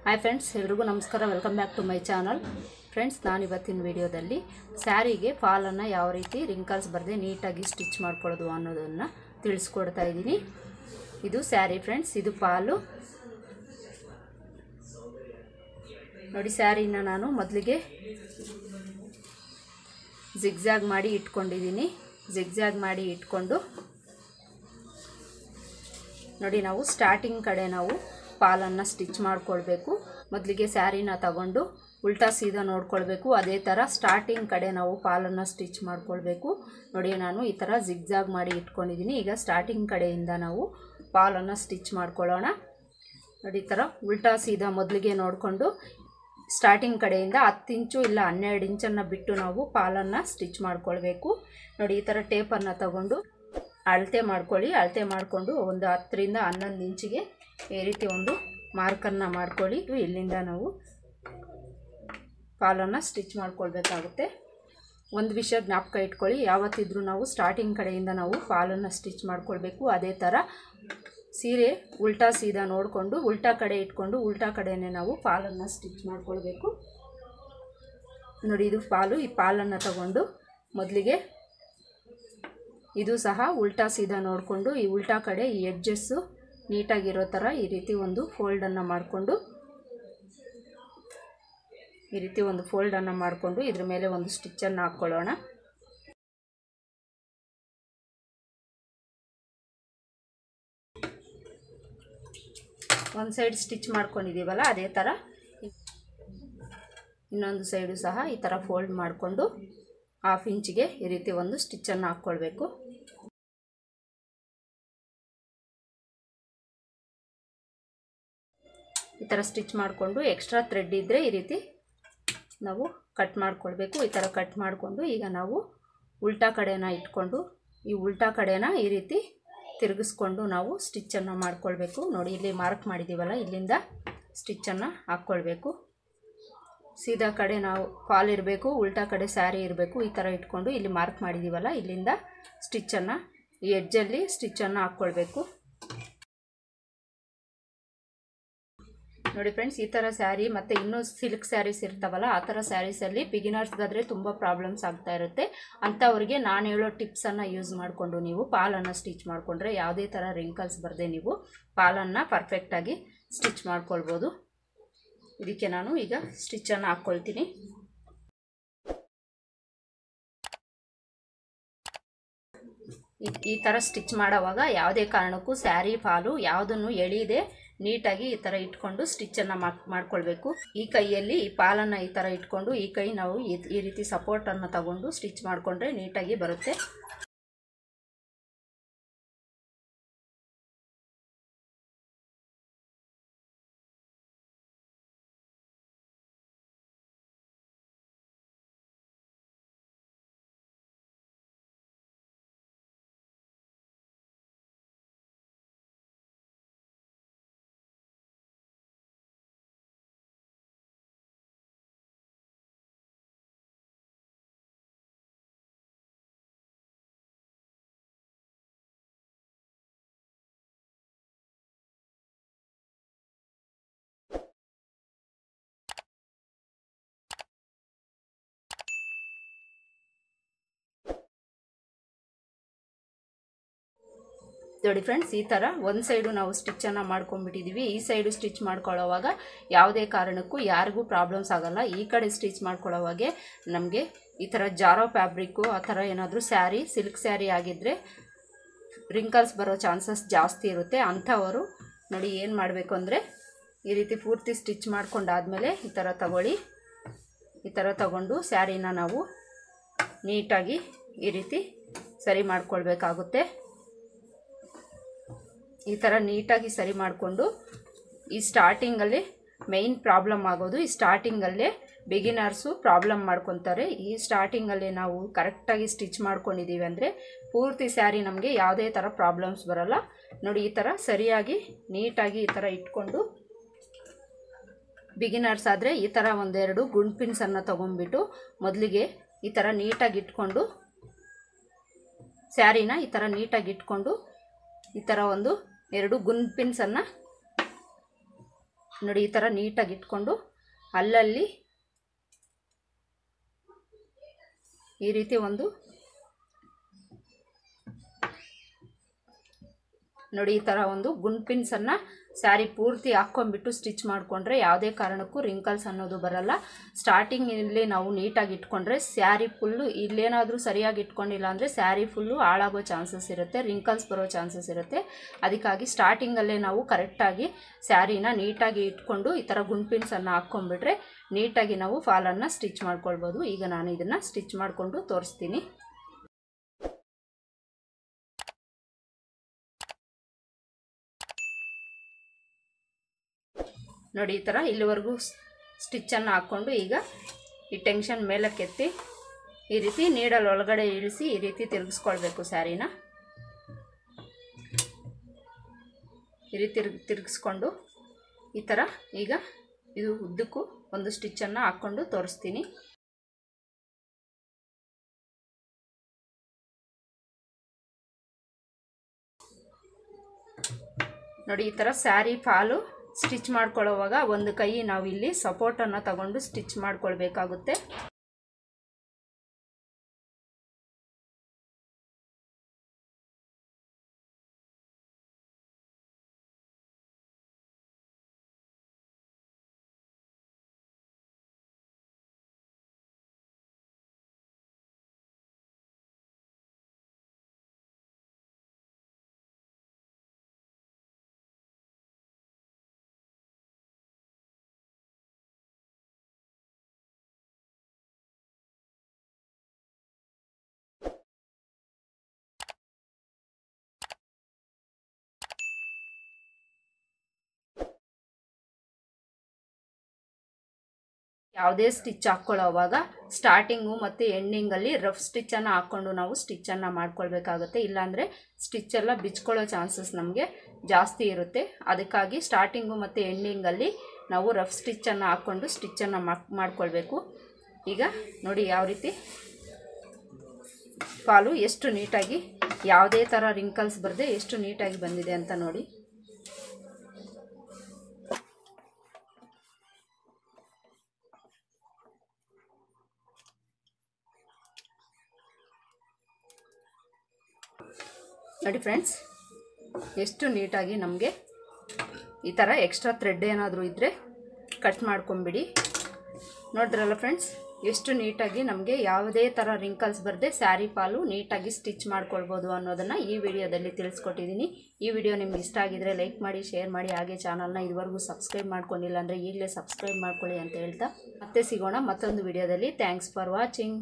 Hi friends, ಎಲ್ರಿಗೂ ನಮಸ್ಕಾರ. Welcome back to my channel. Friends, ನಾನು ಇವತ್ತಿನ ವಿಡಿಯೋದಲ್ಲಿ ಸ್ಯಾರಿಗೆ ಫಾಲನ್ನು ಯಾವ ರೀತಿ ರಿಂಕಲ್ಸ್ ಬರದೆ ನೀಟಾಗಿ ಸ್ಟಿಚ್ ಮಾಡ್ಕೊಳ್ಳೋದು ಅನ್ನೋದನ್ನು ತಿಳಿಸ್ಕೊಡ್ತಾ ಇದ್ದೀನಿ. ಇದು ಸ್ಯಾರಿ ಫ್ರೆಂಡ್ಸ್, ಇದು ಫಾಲು ನೋಡಿ. ಸ್ಯಾರಿನ ನಾನು ಮೊದಲಿಗೆ ಜಿಗ್ಜಾಗ್ ಮಾಡಿ ಇಟ್ಕೊಂಡಿದ್ದೀನಿ. ಜಿಗ್ಜಾಗ್ ಮಾಡಿ ಇಟ್ಕೊಂಡು ನೋಡಿ, ನಾವು ಸ್ಟಾರ್ಟಿಂಗ್ ಕಡೆ ನಾವು ಫಾಲನ್ನು ಸ್ಟಿಚ್ ಮಾಡ್ಕೊಳ್ಬೇಕು. ಮೊದಲಿಗೆ ಸ್ಯಾರಿನ ತಗೊಂಡು ಉಲ್ಟಾ ಸೀದಾ ನೋಡ್ಕೊಳ್ಬೇಕು. ಅದೇ ಥರ ಸ್ಟಾರ್ಟಿಂಗ್ ಕಡೆ ನಾವು ಫಾಲನ್ನು ಸ್ಟಿಚ್ ಮಾಡ್ಕೊಳ್ಬೇಕು. ನೋಡಿ, ನಾನು ಈ ಥರ ಜಿಗ್ಜಾಗ್ ಮಾಡಿ ಇಟ್ಕೊಂಡಿದ್ದೀನಿ. ಈಗ ಸ್ಟಾರ್ಟಿಂಗ್ ಕಡೆಯಿಂದ ನಾವು ಫಾಲನ್ನು ಸ್ಟಿಚ್ ಮಾಡ್ಕೊಳ್ಳೋಣ. ನೋಡಿ, ಈ ಥರ ಉಲ್ಟಾ ಸೀದಾ ಮೊದಲಿಗೆ ನೋಡಿಕೊಂಡು ಸ್ಟಾರ್ಟಿಂಗ್ ಕಡೆಯಿಂದ 10 ಇಂಚು ಇಲ್ಲ 12 ಇಂಚನ್ನು ಬಿಟ್ಟು ನಾವು ಫಾಲನ್ನು ಸ್ಟಿಚ್ ಮಾಡ್ಕೊಳ್ಬೇಕು. ನೋಡಿ, ಈ ಥರ ಟೇಪನ್ನು ತಗೊಂಡು ಅಳತೆ ಮಾಡ್ಕೊಳ್ಳಿ. ಅಳತೆ ಮಾಡಿಕೊಂಡು ಒಂದು 10 ರಿಂದ 11 ಇಂಚಿಗೆ ಈ ರೀತಿ ಒಂದು ಮಾರ್ಕನ್ನು ಮಾಡ್ಕೊಳ್ಳಿ. ಇಲ್ಲಿಂದ ನಾವು ಫಾಲನ್ನು ಸ್ಟಿಚ್ ಮಾಡ್ಕೊಳ್ಬೇಕಾಗುತ್ತೆ. ಒಂದು ವಿಷಯ ಜ್ಞಾಪಕ ಇಟ್ಕೊಳ್ಳಿ, ಯಾವತ್ತಿದ್ರೂ ನಾವು ಸ್ಟಾರ್ಟಿಂಗ್ ಕಡೆಯಿಂದ ನಾವು ಫಾಲನ್ನು ಸ್ಟಿಚ್ ಮಾಡ್ಕೊಳ್ಬೇಕು. ಅದೇ ಥರ ಸೀರೆ ಉಲ್ಟಾ ಸೀದಾ ನೋಡಿಕೊಂಡು ಉಲ್ಟಾ ಕಡೆ ಇಟ್ಕೊಂಡು ಉಲ್ಟಾ ಕಡೆಯೇ ನಾವು ಫಾಲನ್ನು ಸ್ಟಿಚ್ ಮಾಡ್ಕೊಳ್ಬೇಕು. ನೋಡಿ, ಇದು ಫಾಲು. ಈ ಫಾಲನ್ನು ತಗೊಂಡು ಮೊದಲಿಗೆ ಇದು ಸಹ ಉಲ್ಟಾ ಸೀದಾ ನೋಡಿಕೊಂಡು ಈ ಉಲ್ಟಾ ಕಡೆ ಈ ಎಡ್ಜಸ್ಸು ನೀಟಾಗಿರೋ ಥರ ಈ ರೀತಿ ಒಂದು ಫೋಲ್ಡನ್ನು ಮಾಡಿಕೊಂಡು ಇದ್ರ ಮೇಲೆ ಒಂದು ಸ್ಟಿಚ್ಚನ್ನು ಹಾಕ್ಕೊಳ್ಳೋಣ. ಒಂದು ಸೈಡ್ ಸ್ಟಿಚ್ ಮಾಡ್ಕೊಂಡಿದ್ದೀವಲ್ಲ, ಅದೇ ಥರ ಇನ್ನೊಂದು ಸೈಡು ಸಹ ಈ ಥರ ಫೋಲ್ಡ್ ಮಾಡಿಕೊಂಡು 1/2 ಇಂಚಿಗೆ ಈ ರೀತಿ ಒಂದು ಸ್ಟಿಚ್ಚನ್ನು ಹಾಕ್ಕೊಳ್ಬೇಕು. ಈ ಥರ ಸ್ಟಿಚ್ ಮಾಡಿಕೊಂಡು ಎಕ್ಸ್ಟ್ರಾ ಥ್ರೆಡ್ ಇದ್ದರೆ ಈ ರೀತಿ ನಾವು ಕಟ್ ಮಾಡ್ಕೊಳ್ಬೇಕು. ಈ ಥರ ಕಟ್ ಮಾಡಿಕೊಂಡು ಈಗ ನಾವು ಉಲ್ಟಾ ಕಡೆನ ಇಟ್ಕೊಂಡು ಈ ಉಲ್ಟಾ ಕಡೆನ ಈ ರೀತಿ ತಿರುಗಿಸ್ಕೊಂಡು ನಾವು ಸ್ಟಿಚ್ಚನ್ನು ಮಾಡ್ಕೊಳ್ಬೇಕು. ನೋಡಿ, ಇಲ್ಲಿ ಮಾರ್ಕ್ ಮಾಡಿದ್ದೀವಲ್ಲ, ಇಲ್ಲಿಂದ ಸ್ಟಿಚ್ಚನ್ನು ಹಾಕ್ಕೊಳ್ಬೇಕು. ಸೀದಾ ಕಡೆ ನಾವು ಫಾಲ್ ಇರಬೇಕು, ಉಲ್ಟಾ ಕಡೆ ಸ್ಯಾರಿ ಇರಬೇಕು. ಈ ಥರ ಇಟ್ಕೊಂಡು ಇಲ್ಲಿ ಮಾರ್ಕ್ ಮಾಡಿದ್ದೀವಲ್ಲ, ಇಲ್ಲಿಂದ ಸ್ಟಿಚ್ಚನ್ನು ಈ ಎಡ್ಜಲ್ಲಿ ಸ್ಟಿಚ್ಚನ್ನು ಹಾಕ್ಕೊಳ್ಬೇಕು. ನೋಡಿ ಫ್ರೆಂಡ್ಸ್, ಈ ಥರ ಸ್ಯಾರಿ ಮತ್ತು ಇನ್ನೂ ಸಿಲ್ಕ್ ಸ್ಯಾರೀಸ್ ಇರ್ತಾವಲ್ಲ, ಆ ಥರ ಸ್ಯಾರೀಸಲ್ಲಿ ಬಿಗಿನರ್ಸ್ಗಾದರೆ ತುಂಬ ಪ್ರಾಬ್ಲಮ್ಸ್ ಆಗ್ತಾ ಇರುತ್ತೆ. ಅಂಥವ್ರಿಗೆ ನಾನು ಹೇಳೋ ಟಿಪ್ಸನ್ನು ಯೂಸ್ ಮಾಡಿಕೊಂಡು ನೀವು ಫಾಲನ್ನು ಸ್ಟಿಚ್ ಮಾಡಿಕೊಂಡ್ರೆ ಯಾವುದೇ ಥರ ರಿಂಕಲ್ಸ್ ಬರದೆ ನೀವು ಫಾಲನ್ನು ಪರ್ಫೆಕ್ಟಾಗಿ ಸ್ಟಿಚ್ ಮಾಡ್ಕೊಳ್ಬೋದು. ಇದಕ್ಕೆ ನಾನು ಈಗ ಸ್ಟಿಚ್ಚನ್ನು ಹಾಕ್ಕೊಳ್ತೀನಿ. ಈ ಥರ ಸ್ಟಿಚ್ ಮಾಡೋವಾಗ ಯಾವುದೇ ಕಾರಣಕ್ಕೂ ಸ್ಯಾರಿ ಫಾಲು ಯಾವುದನ್ನು ಎಳೀದೆ ನೀಟಾಗಿ ಈ ಥರ ಇಟ್ಕೊಂಡು ಸ್ಟಿಚ್ಚನ್ನು ಮಾಡ್ಕೊಳ್ಬೇಕು. ಈ ಕೈಯಲ್ಲಿ ಈ ಫಾಲನ್ನು ಈ ಥರ ಇಟ್ಕೊಂಡು ಈ ಕೈ ನಾವು ಈ ರೀತಿ ಸಪೋರ್ಟನ್ನು ತಗೊಂಡು ಸ್ಟಿಚ್ ಮಾಡಿಕೊಂಡ್ರೆ ನೀಟಾಗಿ ಬರುತ್ತೆ. ನೋಡಿ ಫ್ರೆಂಡ್ಸ್, ಈ ಥರ ಒಂದು ಸೈಡು ನಾವು ಸ್ಟಿಚ್ಚನ್ನು ಮಾಡ್ಕೊಂಡ್ಬಿಟ್ಟಿದ್ದೀವಿ. ಈ ಸೈಡು ಸ್ಟಿಚ್ ಮಾಡ್ಕೊಳ್ಳೋವಾಗ ಯಾವುದೇ ಕಾರಣಕ್ಕೂ ಯಾರಿಗೂ ಪ್ರಾಬ್ಲಮ್ಸ್ ಆಗೋಲ್ಲ. ಈ ಕಡೆ ಸ್ಟಿಚ್ ಮಾಡ್ಕೊಳ್ಳೋವಾಗೆ ನಮಗೆ ಈ ಥರ ಜಾರೋ ಫ್ಯಾಬ್ರಿಕ್ಕು ಆ ಥರ ಏನಾದರೂ ಸ್ಯಾರಿ ಸಿಲ್ಕ್ ಸ್ಯಾರಿ ಆಗಿದ್ದರೆ ರಿಂಕಲ್ಸ್ ಬರೋ ಚಾನ್ಸಸ್ ಜಾಸ್ತಿ ಇರುತ್ತೆ. ಅಂಥವರು ನೋಡಿ ಏನು ಮಾಡಬೇಕು ಅಂದರೆ ಈ ರೀತಿ ಪೂರ್ತಿ ಸ್ಟಿಚ್ ಮಾಡ್ಕೊಂಡಾದಮೇಲೆ ಈ ಥರ ತಗೊಳ್ಳಿ. ಈ ಥರ ತಗೊಂಡು ಸ್ಯಾರಿನ ನಾವು ನೀಟಾಗಿ ಈ ರೀತಿ ಸರಿ ಮಾಡ್ಕೊಳ್ಬೇಕಾಗುತ್ತೆ. ಈ ಥರ ನೀಟಾಗಿ ಸರಿ ಮಾಡಿಕೊಂಡು ಈ ಸ್ಟಾರ್ಟಿಂಗಲ್ಲಿ ಮೇಯ್ನ್ ಪ್ರಾಬ್ಲಮ್ ಆಗೋದು, ಈ ಸ್ಟಾರ್ಟಿಂಗಲ್ಲೇ ಬಿಗಿನರ್ಸು ಪ್ರಾಬ್ಲಮ್ ಮಾಡ್ಕೊತಾರೆ. ಈ ಸ್ಟಾರ್ಟಿಂಗಲ್ಲಿ ನಾವು ಕರೆಕ್ಟಾಗಿ ಸ್ಟಿಚ್ ಮಾಡ್ಕೊಂಡಿದ್ದೀವಿ ಅಂದರೆ ಪೂರ್ತಿ ಸ್ಯಾರಿ ನಮಗೆ ಯಾವುದೇ ಥರ ಪ್ರಾಬ್ಲಮ್ಸ್ ಬರೋಲ್ಲ. ನೋಡಿ, ಈ ಥರ ಸರಿಯಾಗಿ ನೀಟಾಗಿ ಈ ಥರ ಇಟ್ಕೊಂಡು ಬಿಗಿನರ್ಸ್ ಆದರೆ ಈ ಥರ ಒಂದೆರಡು ಗುಂಡ್ ಪಿನ್ಸನ್ನು ತೊಗೊಂಡ್ಬಿಟ್ಟು ಮೊದಲಿಗೆ ಈ ಥರ ನೀಟಾಗಿ ಇಟ್ಕೊಂಡು ಸ್ಯಾರಿನ ಈ ಥರ ನೀಟಾಗಿ ಇಟ್ಕೊಂಡು ಈ ಥರ ಒಂದು 2 ಗುಂಡ್ ಪಿನ್ಸನ್ನು ನೋಡಿ ಈ ಥರ ನೀಟಾಗಿ ಇಟ್ಕೊಂಡು ಅಲ್ಲಲ್ಲಿ ಈ ರೀತಿ ಒಂದು ನೋಡಿ ಈ ಥರ ಒಂದು ಗುಂಡ್ ಪಿನ್ಸನ್ನು ಸ್ಯಾರಿ ಪೂರ್ತಿ ಹಾಕ್ಕೊಂಡ್ಬಿಟ್ಟು ಸ್ಟಿಚ್ ಮಾಡಿಕೊಂಡ್ರೆ ಯಾವುದೇ ಕಾರಣಕ್ಕೂ ರಿಂಕಲ್ಸ್ ಅನ್ನೋದು ಬರಲ್ಲ. ಸ್ಟಾರ್ಟಿಂಗ್ ಇಲ್ಲಿ ನಾವು ನೀಟಾಗಿ ಇಟ್ಕೊಂಡ್ರೆ ಸ್ಯಾರಿ ಫುಲ್ಲು ಇಲ್ಲೇನಾದರೂ ಸರಿಯಾಗಿ ಇಟ್ಕೊಂಡಿಲ್ಲ ಅಂದರೆ ಸ್ಯಾರಿ ಫುಲ್ಲು ಹಾಳಾಗೋ ಚಾನ್ಸಸ್ ಇರುತ್ತೆ, ರಿಂಕಲ್ಸ್ ಬರೋ ಚಾನ್ಸಸ್ ಇರುತ್ತೆ. ಅದಕ್ಕಾಗಿ ಸ್ಟಾರ್ಟಿಂಗಲ್ಲೇ ನಾವು ಕರೆಕ್ಟಾಗಿ ಸ್ಯಾರಿನ ನೀಟಾಗಿ ಇಟ್ಕೊಂಡು ಈ ಥರ ಗುಂಡ್ ಪಿನ್ಸನ್ನು ಹಾಕ್ಕೊಂಡ್ಬಿಟ್ರೆ ನೀಟಾಗಿ ನಾವು ಫಾಲನ್ನು ಸ್ಟಿಚ್ ಮಾಡ್ಕೊಳ್ಬೋದು. ಈಗ ನಾನು ಇದನ್ನು ಸ್ಟಿಚ್ ಮಾಡಿಕೊಂಡು ತೋರಿಸ್ತೀನಿ. ನೋಡಿ ಈ ಥರ ಇಲ್ಲಿವರೆಗೂ ಸ್ಟಿಚ್ಚನ್ನು ಹಾಕ್ಕೊಂಡು ಈಗ ಈ ಟೆನ್ಷನ್ ಮೇಲಕ್ಕೆತ್ತಿ ಈ ರೀತಿ ನೀಡಲ್ ಒಳಗಡೆ ಇಳಿಸಿ ಈ ರೀತಿ ತಿರುಗಿಸ್ಕೊಳ್ಬೇಕು. ಸ್ಯಾರಿನ ಈ ರೀತಿ ತಿರುಗಿಸ್ಕೊಂಡು ಈ ಥರ ಈಗ ಇದು ಉದ್ದಕ್ಕೂ ಒಂದು ಸ್ಟಿಚ್ಚನ್ನು ಹಾಕ್ಕೊಂಡು ತೋರಿಸ್ತೀನಿ. ನೋಡಿ ಈ ಥರ ಸ್ಯಾರಿ ಫಾಲು ಸ್ಟಿಚ್ ಮಾಡ್ಕೊಳ್ಳೋವಾಗ ಒಂದು ಕೈ ನಾವು ಇಲ್ಲಿ ಸಪೋರ್ಟನ್ನು ತಗೊಂಡು ಸ್ಟಿಚ್ ಮಾಡ್ಕೊಳ್ಬೇಕಾಗುತ್ತೆ. ಯಾವುದೇ ಸ್ಟಿಚ್ ಹಾಕ್ಕೊಳ್ಳೋವಾಗ ಸ್ಟಾರ್ಟಿಂಗು ಮತ್ತು ಎಂಡಿಂಗಲ್ಲಿ ರಫ್ ಸ್ಟಿಚ್ಚನ್ನು ಹಾಕ್ಕೊಂಡು ನಾವು ಸ್ಟಿಚ್ಚನ್ನು ಮಾಡ್ಕೊಳ್ಬೇಕಾಗುತ್ತೆ. ಇಲ್ಲಾಂದರೆ ಸ್ಟಿಚ್ಚೆಲ್ಲ ಬಿಚ್ಕೊಳ್ಳೋ ಚಾನ್ಸಸ್ ನಮಗೆ ಜಾಸ್ತಿ ಇರುತ್ತೆ. ಅದಕ್ಕಾಗಿ ಸ್ಟಾರ್ಟಿಂಗು ಮತ್ತು ಎಂಡಿಂಗಲ್ಲಿ ನಾವು ರಫ್ ಸ್ಟಿಚ್ಚನ್ನು ಹಾಕ್ಕೊಂಡು ಸ್ಟಿಚ್ಚನ್ನು ಮಾಡ್ಕೊಳ್ಬೇಕು. ಈಗ ನೋಡಿ ಯಾವ ರೀತಿ ಫಾಲು ಎಷ್ಟು ನೀಟಾಗಿ ಯಾವುದೇ ಥರ ರಿಂಕಲ್ಸ್ ಬರದೆ ಎಷ್ಟು ನೀಟಾಗಿ ಬಂದಿದೆ ಅಂತ ನೋಡಿ. ನೋಡಿ ಫ್ರೆಂಡ್ಸ್ ಎಷ್ಟು ನೀಟಾಗಿ ನಮಗೆ ಈ ಥರ ಎಕ್ಸ್ಟ್ರಾ ಥ್ರೆಡ್ ಏನಾದರೂ ಇದ್ದರೆ ಕಟ್ ಮಾಡ್ಕೊಂಬಿಡಿ. ನೋಡಿದ್ರಲ್ಲ ಫ್ರೆಂಡ್ಸ್ ಎಷ್ಟು ನೀಟಾಗಿ ನಮಗೆ ಯಾವುದೇ ಥರ ರಿಂಕಲ್ಸ್ ಬರದೆ ಸ್ಯಾರಿ ಫಾಲು ನೀಟಾಗಿ ಸ್ಟಿಚ್ ಮಾಡ್ಕೊಳ್ಬೋದು ಅನ್ನೋದನ್ನು ಈ ವಿಡಿಯೋದಲ್ಲಿ ತಿಳಿಸ್ಕೊಟ್ಟಿದ್ದೀನಿ. ಈ ವಿಡಿಯೋ ನಿಮ್ಗೆ ಇಷ್ಟ ಆಗಿದರೆ ಲೈಕ್ ಮಾಡಿ, ಶೇರ್ ಮಾಡಿ, ಹಾಗೆ ಚಾನಲ್ನ ಇದುವರೆಗೂ ಸಬ್ಸ್ಕ್ರೈಬ್ ಮಾಡ್ಕೊಂಡಿಲ್ಲ ಅಂದರೆ ಈಗಲೇ ಸಬ್ಸ್ಕ್ರೈಬ್ ಮಾಡ್ಕೊಳ್ಳಿ ಅಂತ ಹೇಳ್ತಾ ಮತ್ತೆ ಸಿಗೋಣ ಮತ್ತೊಂದು ವಿಡಿಯೋದಲ್ಲಿ. Thanks for watching.